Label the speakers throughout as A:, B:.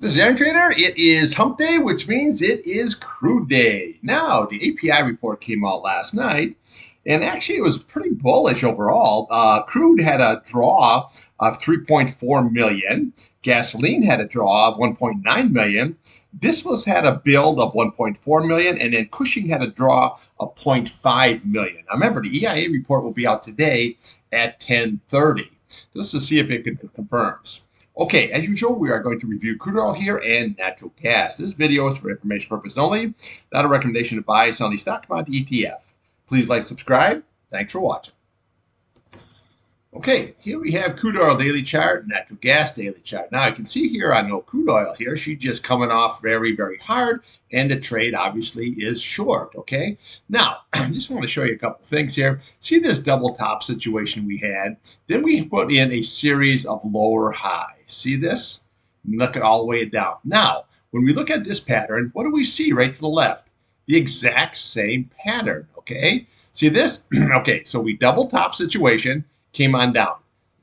A: This is Irontrader. It is hump day, which means it is crude day. Now, the API report came out last night, and actually it was pretty bullish overall. Crude had a draw of 3.4 million. Gasoline had a draw of 1.9 million. Distillates had a build of 1.4 million, and then Cushing had a draw of 0.5 million. Now, remember, the EIA report will be out today at 10:30. Just to see if it confirms. Okay, as usual, we are going to review crude oil here and natural gas. This video is for information purpose only, not a recommendation to buy, sell any stock, commodity, ETF. Please like, subscribe. Thanks for watching. Okay, here we have crude oil daily chart, natural gas daily chart. Now you can see here on no crude oil here, she's just coming off very, very hard, and the trade obviously is short, okay? Now, I just want to show you a couple things here. See this double top situation we had? Then we put in a series of lower highs. See this? Look at all the way down. Now, when we look at this pattern, what do we see right to the left? The exact same pattern, okay? See this? Okay, so we double top situation, came on down.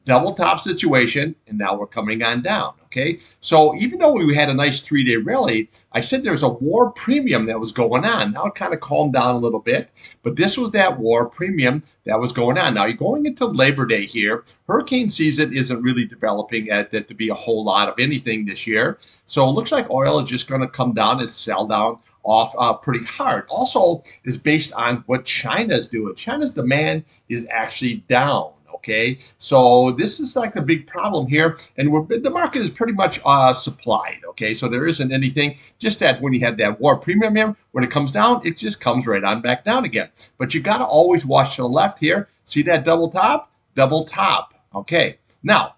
A: Double top situation, and now we're coming on down, okay? So even though we had a nice 3-day rally, I said there's a war premium that was going on. Now it kind of calmed down a little bit, but this was that war premium that was going on. Now you're going into Labor Day here. Hurricane season isn't really developing to be a whole lot of anything this year. So it looks like oil is just going to come down and sell down off pretty hard. Also is based on what China's doing. China's demand is actually down. Okay, so this is like a big problem here, and the market is pretty much supplied. Okay, so there isn't anything. Just that when you have that war premium here, when it comes down, it just comes right on back down again. But you got to always watch to the left here. See that double top? Double top. Okay, now.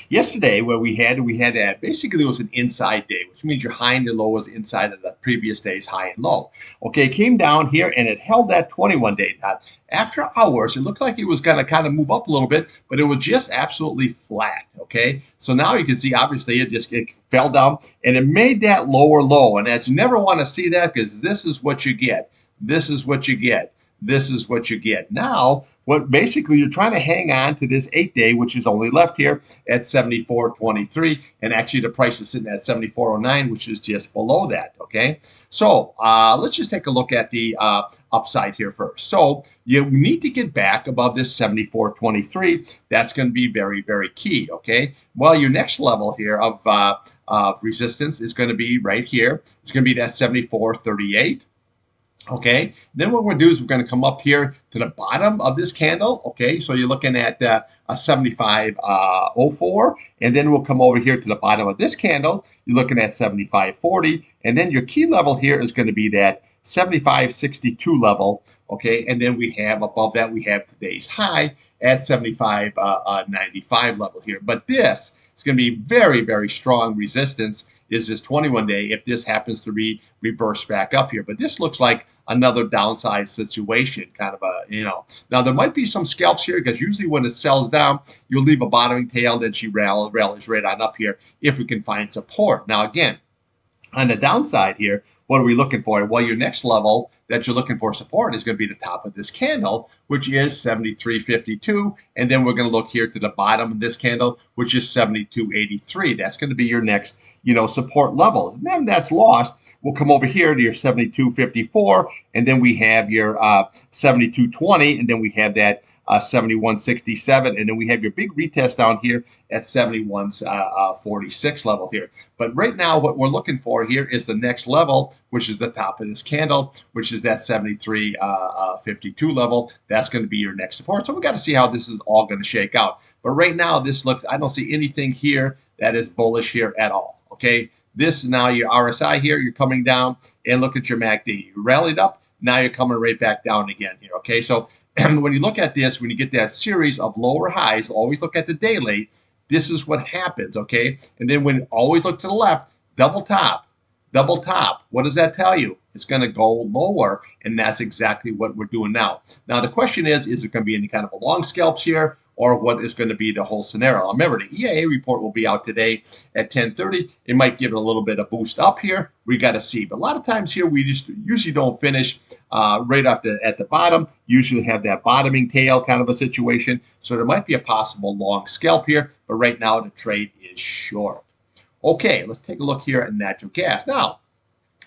A: Yesterday, where we had that basically it was an inside day, which means your high and your low was inside of the previous day's high and low. Okay, it came down here and it held that 21-day dot. After hours, it looked like it was going to kind of move up a little bit, but it was just absolutely flat. Okay, so now you can see obviously it fell down and it made that lower low, and as you never want to see that because this is what you get. This is what you get. This is what you get. Now, what basically you're trying to hang on to this 8-day, which is only left here at 74.23, and actually the price is sitting at 74.09, which is just below that. Okay, so let's just take a look at the upside here first. So you need to get back above this 74.23. That's going to be very, very key. Okay, well, your next level here of resistance is going to be right here. It's going to be that 74.38. Okay, then what we're going to do is we're going to come up here to the bottom of this candle. Okay, so you're looking at a 75.04, and then we'll come over here to the bottom of this candle. You're looking at 75.40, and then your key level here is going to be that 75.62 level. Okay, and then we have above that we have today's high at 75.95 level here. But this is going to be very, very strong resistance. Is this 21-day if this happens to reverse back up here. But this looks like another downside situation, kind of Now, there might be some scalps here because usually when it sells down, you'll leave a bottoming tail, then she rallies right on up here if we can find support. Now, again, on the downside here, what are we looking for? Well, your next level that you're looking for support is going to be the top of this candle, which is 73.52. And then we're going to look here to the bottom of this candle, which is 72.83. That's going to be your next, support level. And then that's lost. We'll come over here to your 72.54. And then we have your 72.20. And then we have that 71.67, and then we have your big retest down here at 71.46 level here. But right now, what we're looking for here is the next level, which is the top of this candle, which is that 73.52 level. That's going to be your next support. So we got to see how this is all going to shake out. But right now, this looks, I don't see anything here that is bullish here at all. Okay, this is now your RSI here. You're coming down, and look at your MACD. You rallied up. Now you're coming right back down again here. Okay, so when you look at this, when you get that series of lower highs, always look at the daily. This is what happens, okay? And then when always look to the left, double top, double top. What does that tell you? It's going to go lower, and that's exactly what we're doing now. Now, the question is there going to be any kind of a long scalps here, or what is going to be the whole scenario? Remember, the EIA report will be out today at 10:30. It might give it a little bit of boost up here. We got to see. But a lot of times here, we just usually don't finish right at the bottom. Usually have that bottoming tail kind of a situation. So there might be a possible long scalp here. But right now, the trade is short. Okay, let's take a look here at natural gas. Now,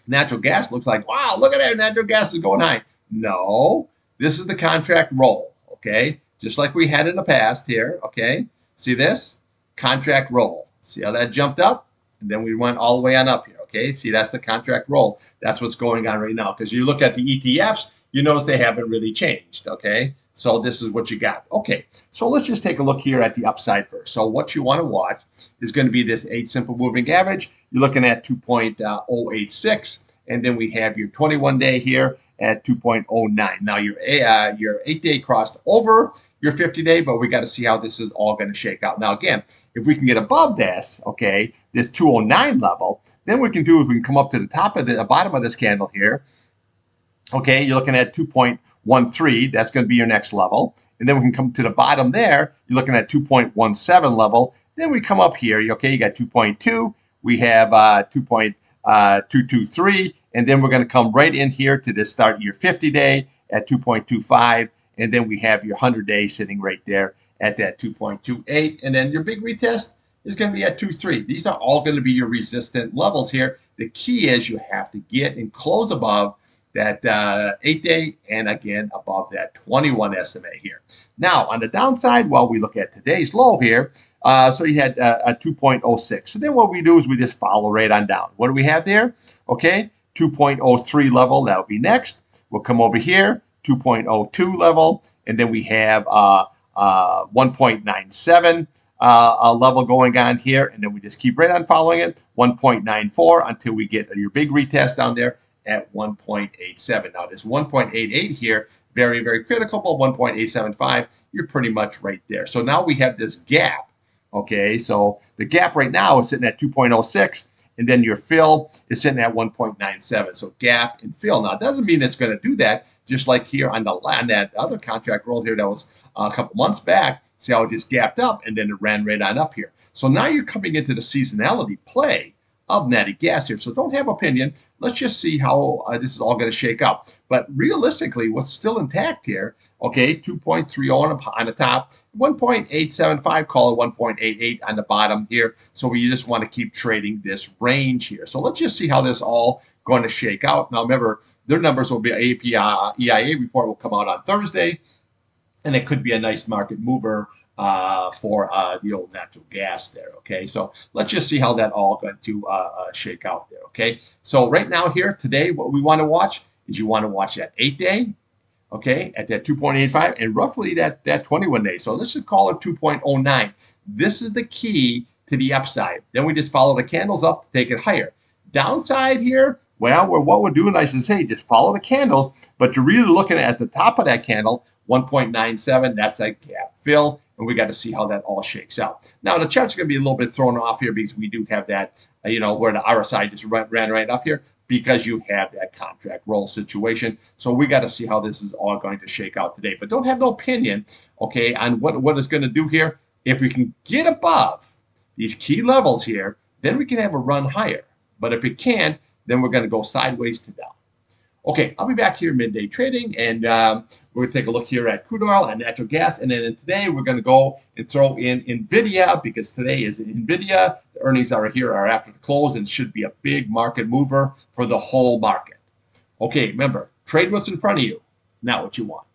A: natural gas looks like, wow, look at that, natural gas is going high. No, this is the contract roll, okay? Just like we had in the past here, okay? See this? Contract roll. See how that jumped up? And then we went all the way on up here, okay? See, that's the contract roll. That's what's going on right now. Because you look at the ETFs, you notice they haven't really changed, okay? So this is what you got. Okay, so let's just take a look here at the upside first. So what you want to watch is going to be this 8 simple moving average. You're looking at 2.086, and then we have your 21-day here at 2.09. Now your 8-day crossed over your 50-day, but we got to see how this is all going to shake out. Now again, if we can get above this, okay, this 209 level, then we can come up to the top of the bottom of this candle here. Okay, you're looking at 2.13. That's going to be your next level. And then we can come to the bottom there. You're looking at 2.17 level. Then we come up here. Okay, you got 2.2. We have 2.223. And then we're going to come right in here to the start of your 50-day at 2.25. And then we have your 100-day sitting right there at that 2.28. And then your big retest is going to be at 2.3. These are all going to be your resistant levels here. The key is you have to get and close above that 8-day, and again above that 21 SMA here. Now on the downside, well, we look at today's low here. So you had a 2.06. So then what we do is we just follow right on down. What do we have there? Okay, 2.03 level. That'll be next. We'll come over here, 2.02 level, and then we have 1.97 a level going on here, and then we just keep right on following it, 1.94 until we get your big retest down there at 1.87. Now this 1.88 here, very, very critical, but 1.875, you're pretty much right there. So now we have this gap, okay? So the gap right now is sitting at 2.06, and then your fill is sitting at 1.97. So gap and fill. Now it doesn't mean it's going to do that, just like here on that other contract roll here that was a couple months back. See how it just gapped up, and then it ran right on up here. So now you're coming into the seasonality play of natty gas here. So don't have opinion. Let's just see how this is all going to shake out. But realistically, what's still intact here, okay, 2.30 on the top, 1.875, call it 1.88 on the bottom here. So we just want to keep trading this range here. So let's just see how this all going to shake out. Now remember, their numbers will be EIA report will come out on Thursday, and it could be a nice market mover for the old natural gas there, okay? So let's just see how that all going to shake out there, okay? So right now here, today, what we want to watch is you want to watch that 8-day, okay, at that 2.85, and roughly that 21-day. So let's just call it 2.09. This is the key to the upside. Then we just follow the candles up to take it higher. Downside here, well, what we're doing, I should say, just follow the candles, but you're really looking at the top of that candle, 1.97, that's that gap fill, and we got to see how that all shakes out. Now, the chart's going to be a little bit thrown off here because we do have that, where the RSI just ran right up here because you have that contract roll situation. So we got to see how this is all going to shake out today. But don't have no opinion, okay, on what it's going to do here. If we can get above these key levels here, then we can have a run higher. But if it can't, then we're going to go sideways to down. Okay, I'll be back here midday trading, and we're going to take a look here at crude oil and natural gas. And then today we're going to go and throw in NVIDIA, because today is NVIDIA. The earnings are after the close, and should be a big market mover for the whole market. Okay, remember, trade what's in front of you, not what you want.